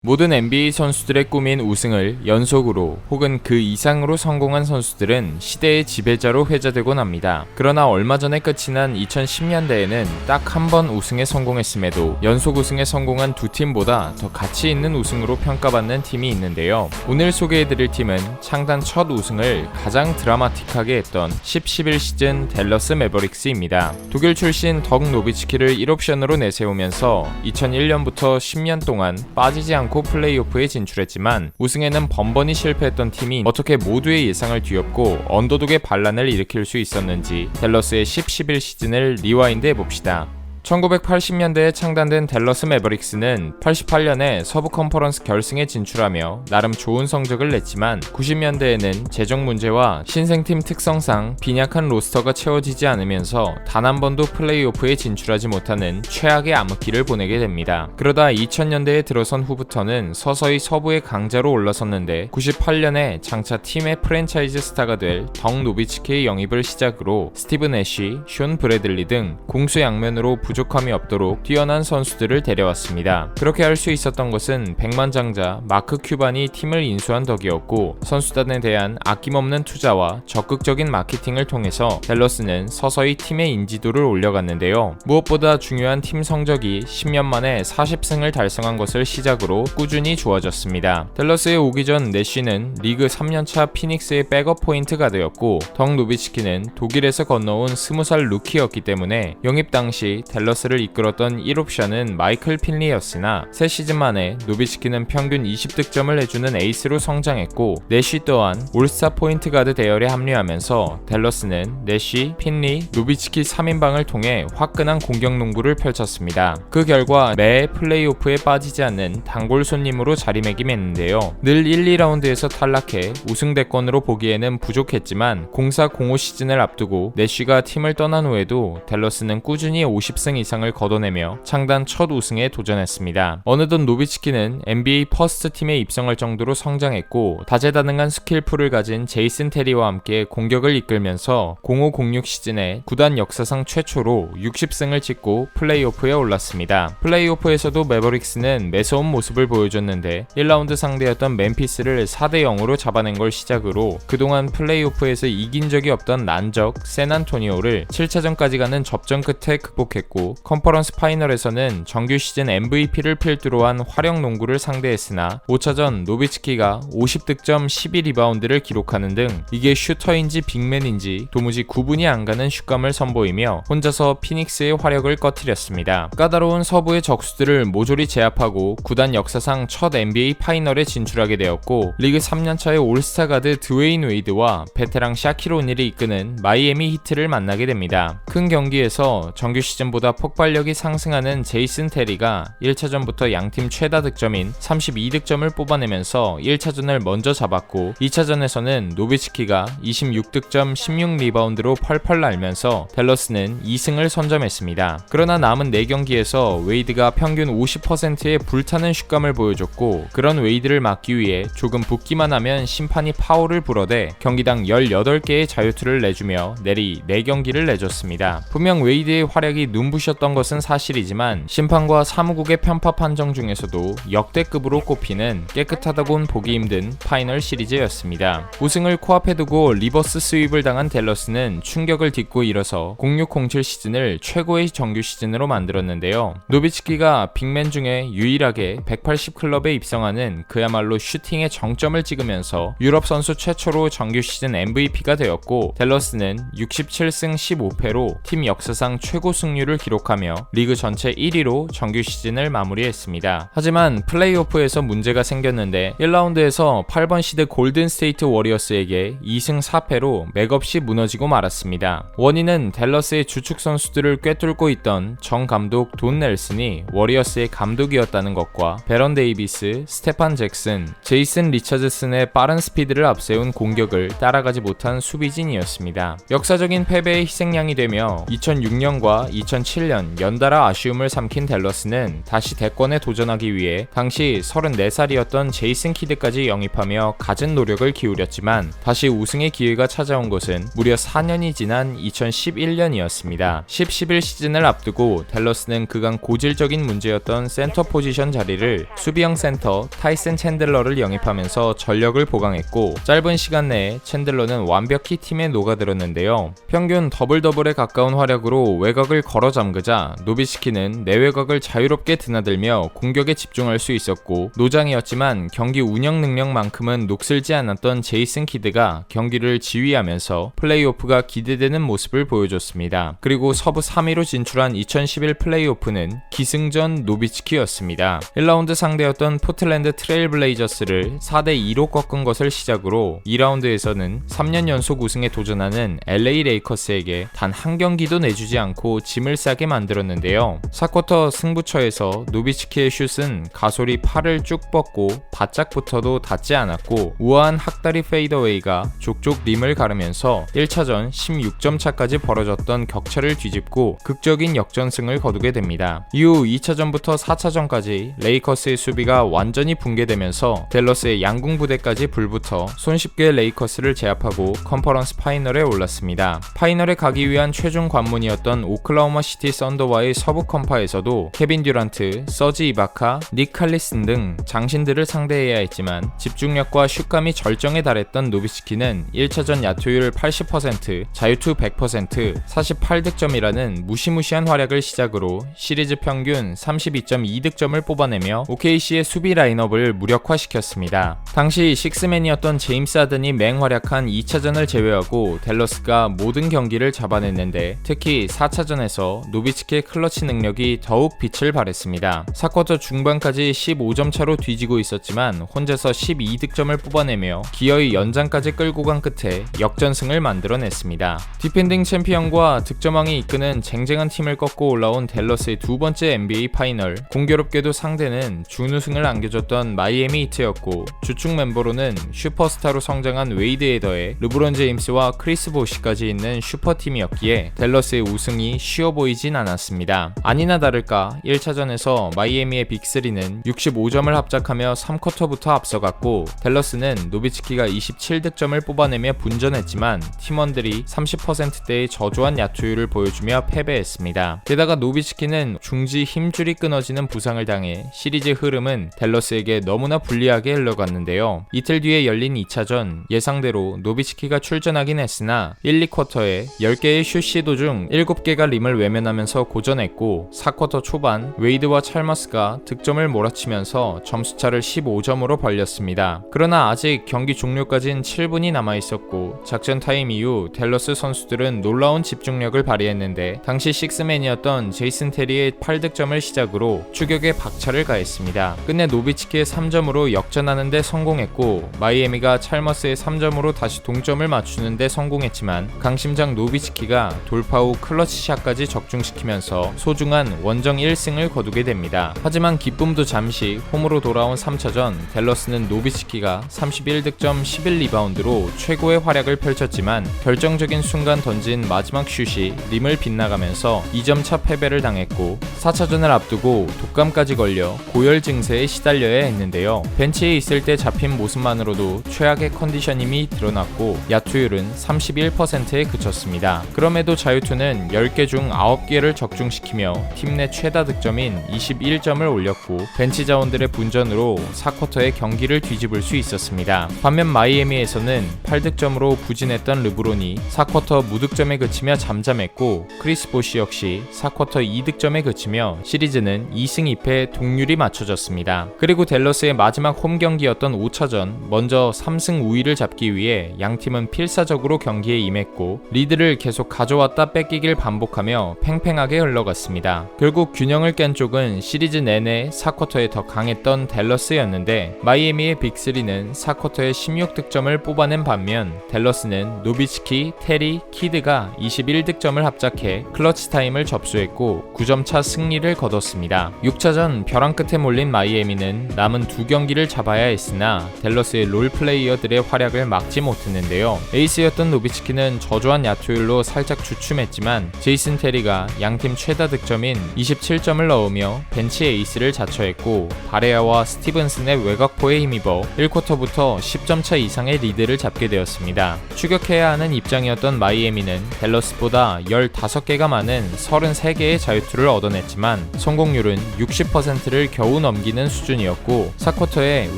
모든 NBA 선수들의 꿈인 우승을 연속으로 혹은 그 이상으로 성공한 선수들은 시대의 지배자로 회자되곤 합니다. 그러나 얼마 전에 끝이 난 2010년대에는 딱 한 번 우승에 성공했음에도 연속 우승에 성공한 두 팀보다 더 가치 있는 우승으로 평가받는 팀이 있는데요. 오늘 소개해드릴 팀은 창단 첫 우승을 가장 드라마틱하게 했던 10-11 시즌 댈러스 매버릭스입니다. 독일 출신 덕 노비츠키를 1옵션으로 내세우면서 2001년부터 10년 동안 빠지지 않고 플레이오프에 진출했지만 우승에는 번번이 실패했던 팀이 어떻게 모두의 예상을 뒤엎고 언더독의 반란을 일으킬 수 있었는지 댈러스의 10-11 시즌을 리와인드 해봅시다. 1980년대에 창단된 댈러스 매버릭스는 88년에 서부 컨퍼런스 결승에 진출하며 나름 좋은 성적을 냈지만 90년대에는 재정 문제와 신생팀 특성상 빈약한 로스터가 채워지지 않으면서 단 한 번도 플레이오프에 진출하지 못하는 최악의 암흑기를 보내게 됩니다. 그러다 2000년대에 들어선 후부터는 서서히 서부의 강자로 올라섰는데 98년에 장차 팀의 프랜차이즈 스타가 될 덕 노비츠키의 영입을 시작으로 스티브 내쉬, 숀 브래들리 등 공수양면으로 부족함이 없도록 뛰어난 선수들을 데려왔습니다. 그렇게 할 수 있었던 것은 백만장자 마크 큐반이 팀을 인수한 덕이었고 선수단에 대한 아낌없는 투자와 적극적인 마케팅을 통해서 댈러스는 서서히 팀의 인지도를 올려갔는데요. 무엇보다 중요한 팀 성적이 10년 만에 40승을 달성한 것을 시작으로 꾸준히 좋아졌습니다. 댈러스에 오기 전 내쉬는 리그 3년차 피닉스의 백업 포인트 가드였고 덕 노비츠키는 독일에서 건너온 20살 루키였기 때문에 영입 당시 댈러스를 이끌었던 1옵션은 마이클 핀리였으나 새 시즌 만에 노비츠키는 평균 20득점을 내주는 에이스로 성장했고 내쉬 또한 올스타 포인트 가드 대열에 합류하면서 댈러스는 내쉬, 핀리, 노비츠키 3인방을 통해 화끈한 공격 농구를 펼쳤습니다. 그 결과 매해 플레이오프에 빠지지 않는 단골 손님으로 자리매김했는데요. 늘 1, 2라운드에서 탈락해 우승 대권으로 보기에는 부족했지만 04-05 시즌을 앞두고 내쉬가 팀을 떠난 후에도 댈러스는 꾸준히 50승 이상을 거둬내며 창단 첫 우승에 도전했습니다. 어느덧 노비츠키는 NBA 퍼스트 팀에 입성할 정도로 성장했고 다재다능한 스킬풀을 가진 제이슨 테리와 함께 공격을 이끌면서 05-06 시즌에 구단 역사상 최초로 60승을 찍고 플레이오프에 올랐습니다. 플레이오프에서도 매버릭스는 매서운 모습을 보여줬는데 1라운드 상대였던 멤피스를 4-0으로 잡아낸 걸 시작으로 그동안 플레이오프에서 이긴 적이 없던 난적 샌안토니오를 7차전까지 가는 접전 끝에 극복했고 컨퍼런스 파이널에서는 정규 시즌 MVP를 필두로 한 화력 농구를 상대했으나 5차전 노비츠키가 50득점 12리바운드를 기록하는 등 이게 슈터인지 빅맨인지 도무지 구분이 안 가는 슛감을 선보이며 혼자서 피닉스의 화력을 꺼트렸습니다. 까다로운 서부의 적수들을 모조리 제압하고 구단 역사상 첫 NBA 파이널에 진출하게 되었고 리그 3년차의 올스타 가드 드웨인 웨이드와 베테랑 샤킬 오닐이 이끄는 마이애미 히트를 만나게 됩니다. 큰 경기에서 정규 시즌보다 폭발력이 상승하는 제이슨 테리가 1차전부터 양팀 최다 득점인 32득점을 뽑아내면서 1차전을 먼저 잡았고 2차전에서는 노비츠키가 26득점 16리바운드로 펄펄 날면서 댈러스는 2승을 선점했습니다. 그러나 남은 4경기에서 웨이드가 평균 50%의 불타는 슛감을 보여줬고 그런 웨이드를 막기 위해 조금 붓기만 하면 심판이 파울을 불어대 경기당 18개의 자유투를 내주며 내리 4경기를 내줬습니다. 분명 웨이드의 활약이 눈부셨던 것은 사실이지만 심판과 사무국의 편파 판정 중에서도 역대급으로 꼽히는 깨끗하다곤 보기 힘든 파이널 시리즈였습니다. 우승을 코앞에 두고 리버스 스윕을 당한 댈러스는 충격을 딛고 일어서 06-07 시즌을 최고의 정규 시즌으로 만들었는데요. 노비츠키가 빅맨 중에 유일하게 180 클럽에 입성하는 그야말로 슈팅의 정점을 찍으면서 유럽 선수 최초로 정규 시즌 MVP가 되었고 댈러스는 67승 15패로 팀 역사상 최고 승률을 기록하며 리그 전체 1위로 정규 시즌을 마무리했습니다. 하지만 플레이오프에서 문제가 생겼는데 1라운드에서 8번 시드 골든 스테이트 워리어스에게 2승 4패로 맥없이 무너지고 말았습니다. 원인은 댈러스의 주축 선수들을 꿰뚫고 있던 정 감독 돈 넬슨이 워리어스의 감독이었다는 것과 베런 데이비스, 스테판 잭슨, 제이슨 리처드슨의 빠른 스피드를 앞세운 공격을 따라가지 못한 수비진이었습니다. 역사적인 패배의 희생양이 되며 2006년과 2007 2007년 연달아 아쉬움을 삼킨 댈러스는 다시 대권에 도전하기 위해 당시 34살이었던 제이슨 키드까지 영입하며 갖은 노력을 기울였지만 다시 우승의 기회가 찾아온 것은 무려 4년이 지난 2011년이었습니다. 10-11 시즌을 앞두고 댈러스는 그간 고질적인 문제였던 센터 포지션 자리를 수비형 센터 타이슨 챈들러를 영입하면서 전력을 보강했고 짧은 시간 내에 챈들러는 완벽히 팀에 녹아들었는데요. 평균 더블더블에 가까운 활약으로 외곽을 걸어 잠그자 노비츠키는 내외곽을 자유롭게 드나들며 공격에 집중할 수 있었고 노장이었지만 경기 운영 능력만큼은 녹슬지 않았던 제이슨 키드가 경기를 지휘하면서 플레이오프가 기대되는 모습을 보여줬습니다. 그리고 서부 3위로 진출한 2011 플레이오프는 기승전 노비츠키였습니다. 1라운드 상대였던 포틀랜드 트레일 블레이저스를 4대2로 꺾은 것을 시작으로 2라운드에서는 3년 연속 우승에 도전하는 LA 레이커스에게 단 한 경기도 내주지 않고 짐을 싸게 만들었는데요. 4쿼터 승부처에서 노비츠키의 슛은 가솔이 팔을 쭉 뻗고 바짝부터도 닿지 않았고 우아한 학다리 페이더웨이가 족족 림을 가르면서 1차전 16점 차까지 벌어졌던 격차를 뒤집고 극적인 역전승을 거두게 됩니다. 이후 2차전부터 4차전까지 레이커스의 수비가 완전히 붕괴되면서 댈러스의 양궁 부대까지 불붙어 손쉽게 레이커스를 제압하고 컨퍼런스 파이널에 올랐습니다. 파이널에 가기 위한 최종 관문이었던 오클라호마 시티 썬더와의 서부 컴파에서도 케빈 듀란트, 서지 이바카, 닉 칼리슨 등 장신들을 상대해야 했지만 집중력과 슛감이 절정에 달했던 노비츠키는 1차전 야투율 80%, 자유투 100%, 48득점이라는 무시무시한 활약을 시작으로 시리즈 평균 32.2득점을 뽑아내며 OKC의 수비 라인업을 무력화시켰습니다. 당시 식스맨이었던 제임스 하든이 맹활약한 2차전을 제외하고 댈러스가 모든 경기를 잡아냈는데 특히 4차전에서 노비츠키의 클러치 능력이 더욱 빛을 발했습니다. 4쿼터 중반까지 15점 차로 뒤지고 있었지만 혼자서 12득점을 뽑아내며 기어이 연장까지 끌고 간 끝에 역전승을 만들어냈습니다. 디펜딩 챔피언과 득점왕이 이끄는 쟁쟁한 팀을 꺾고 올라온 댈러스의 두 번째 NBA 파이널, 공교롭게도 상대는 준우승을 안겨줬던 마이애미 히트였고 주축 멤버로는 슈퍼스타로 성장한 웨이드에 더해 르브론 제임스와 크리스 보시까지 있는 슈퍼팀이었기에 댈러스의 우승이 쉬워 보이진 않았습니다. 아니나 다를까 1차전에서 마이애미의 빅3는 65점을 합작하며 3쿼터부터 앞서갔고 댈러스는 노비츠키가 27득점을 뽑아내며 분전했지만 팀원들이 30%대의 저조한 야투율을 보여주며 패배했습니다. 게다가 노비츠키는 중지 힘줄이 끊어지는 부상을 당해 시리즈 흐름은 댈러스에게 너무나 불리하게 흘러갔는데요. 이틀 뒤에 열린 2차전 예상대로 노비츠키가 출전하긴 했으나 1, 2쿼터에 10개의 슛 시도 중 7개가 림을 외면하면서 고전했고 4쿼터 초반 웨이드와 찰머스가 득점을 몰아치면서 점수차를 15점으로 벌렸습니다. 그러나 아직 경기 종료까진 7분이 남아있었고 작전 타임 이후 댈러스 선수들은 놀라운 집중력을 발휘했는데 당시 식스맨이었던 제이슨 테리의 8득점을 시작으로 추격에 박차를 가했습니다. 끝내 노비츠키의 3점으로 역전하는 데 성공했고 마이애미가 찰머스의 3점으로 다시 동점을 맞추는 데 성공했지만 강심장 노비츠키가 돌파 후 클러치샷까지 적중시키면서 소중한 원정 1승을 거두게 됩니다. 하지만 기쁨도 잠시 홈으로 돌아온 3차전 댈러스는 노비츠키가 31득점 11리바운드로 최고의 활약을 펼쳤지만 결정적인 순간 던진 마지막 슛이 림을 빗나가면서 2점차 패배를 당했고 4차전을 앞두고 독감까지 걸려 고열 증세에 시달려야 했는데요. 벤치에 있을 때 잡힌 모습만으로도 최악의 컨디션임이 드러났고 야투율은 31%에 그쳤습니다. 그럼에도 자유투는 10개 중 9개를 적중시키며 팀 내 최다 득점인 21점을 올렸고 벤치 자원들의 분전으로 4쿼터에 경기를 뒤집을 수 있었습니다. 반면 마이애미에서는 8득점으로 부진했던 르브론이 4쿼터 무득점에 그치며 잠잠했고 크리스 보시 역시 4쿼터 2득점에 그치며 시리즈는 2승 2패 동률이 맞춰졌습니다. 그리고 댈러스의 마지막 홈 경기였던 5차전 먼저 3승 우위를 잡기 위해 양팀은 필사적으로 경기에 임했고 리드를 계속 가져왔다 뺏기길 반복하며 팽팽하게 흘러갔습니다. 결국 균형을 깬 쪽은 시리즈 내내 4쿼터에 더 강했던 댈러스였는데 마이애미의 빅3는 4쿼터에 16득점을 뽑아낸 반면 댈러스는 노비츠키, 테리, 키드가 21득점을 합작해 클러치 타임을 접수했고 9점차 승리를 거뒀습니다. 6차전 벼랑 끝에 몰린 마이애미는 남은 두 경기를 잡아야 했으나 댈러스의 롤플레이어들의 활약을 막지 못했는데요. 에이스였던 노비츠키는 저조한 야투율로 살짝 주춤했지만 제이슨 테리가 따라 양팀 최다 득점인 27점을 넣으며 벤치 에이스를 자처했고, 바레아와 스티븐슨의 외곽포에 힘입어 1쿼터부터 10점 차 이상의 리드를 잡게 되었습니다. 추격해야 하는 입장이었던 마이애미는 댈러스보다 15개가 많은 33개의 자유투를 얻어냈지만 성공률은 60%를 겨우 넘기는 수준이었고, 4쿼터에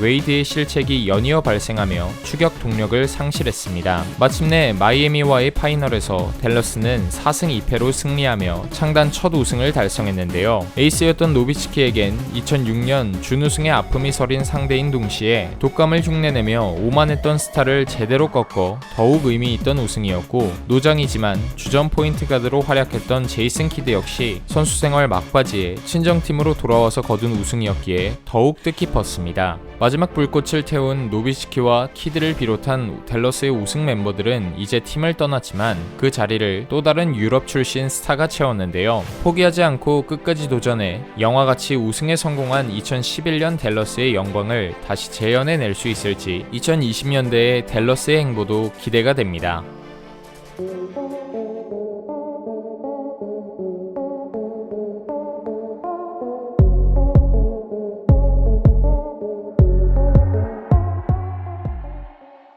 웨이드의 실책이 연이어 발생하며 추격 동력을 상실했습니다. 마침내 마이애미와의 파이널에서 댈러스는 4승 2패로 승리하며 창단 첫 우승을 달성했는데요. 에이스였던 노비츠키에겐 2006년 준우승의 아픔이 서린 상대인 동시에 독감을 흉내내며 오만했던 스타를 제대로 꺾어 더욱 의미 있던 우승이었고, 노장이지만 주전 포인트 가드로 활약했던 제이슨 키드 역시 선수 생활 막바지에 친정팀으로 돌아와서 거둔 우승이었기에 더욱 뜻깊었습니다. 마지막 불꽃을 태운 노비츠키와 키드를 비롯한 댈러스의 우승 멤버들은 이제 팀을 떠났지만 그 자리를 또 다른 유럽 출신 스타가 채웠는데요. 포기하지 않고 끝까지 도전해 영화같이 우승에 성공한 2011년 댈러스의 영광을 다시 재현해낼 수 있을지 2020년대의 댈러스의 행보도 기대가 됩니다.